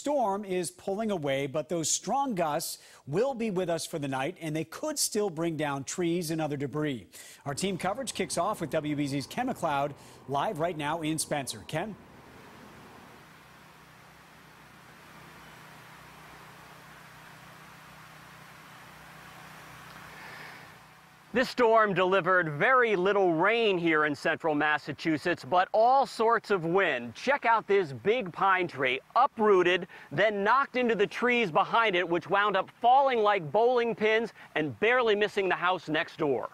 storm is pulling away, but those strong gusts will be with us for the night, and they could still bring down trees and other debris. Our team coverage kicks off with WBZ's Ken MacLeod live right now in Spencer. Ken? This storm delivered very little rain here in central Massachusetts, but all sorts of wind. Check out this big pine tree, uprooted, then knocked into the trees behind it, which wound up falling like bowling pins and barely missing the house next door.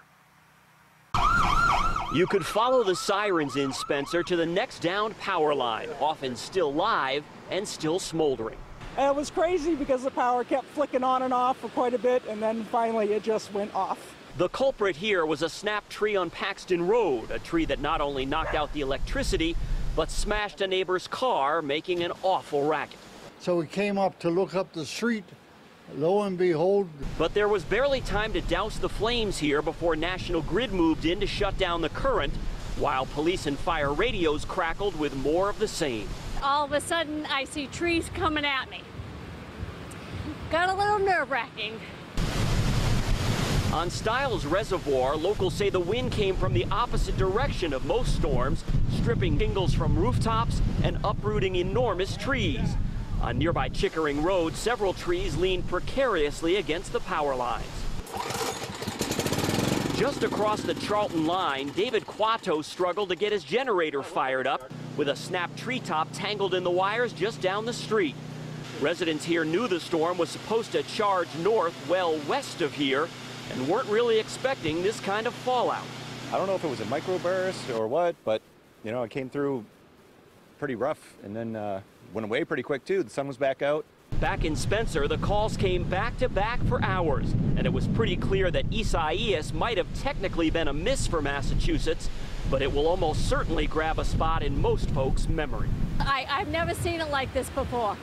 You could follow the sirens in Spencer to the next downed power line, often still live and still smoldering. It was crazy because the power kept flicking on and off for quite a bit, and then finally it just went off. The culprit here was a snapped tree on Paxton Road, a tree that not only knocked out the electricity, but smashed a neighbor's car, making an awful racket. So we came up to look up the street. Lo and behold. But there was barely time to douse the flames here before National Grid moved in to shut down the current, while police and fire radios crackled with more of the same. All of a sudden, I see trees coming at me. Got a little nerve-wracking. On Stiles Reservoir, locals say the wind came from the opposite direction of most storms, stripping shingles from rooftops and uprooting enormous trees. On nearby Chickering Road, several trees leaned precariously against the power lines. Just across the Charlton line, David Quato struggled to get his generator fired up with a snapped treetop tangled in the wires just down the street. Residents here knew the storm was supposed to charge north, well west of here, and weren't really expecting this kind of fallout. I don't know if it was a microburst or what, but you know, it came through pretty rough and then went away pretty quick too. The sun was back out. Back in Spencer, the calls came back to back for hours, and it was pretty clear that Isaias might have technically been a miss for Massachusetts, but it will almost certainly grab a spot in most folks' memory. I've never seen it like this before.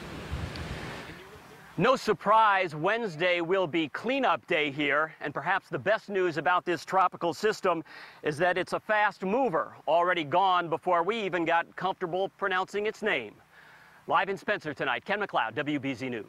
No surprise, Wednesday will be cleanup day here, and perhaps the best news about this tropical system is that it's a fast mover, already gone before we even got comfortable pronouncing its name. Live in Spencer tonight, Ken MacLeod, WBZ News.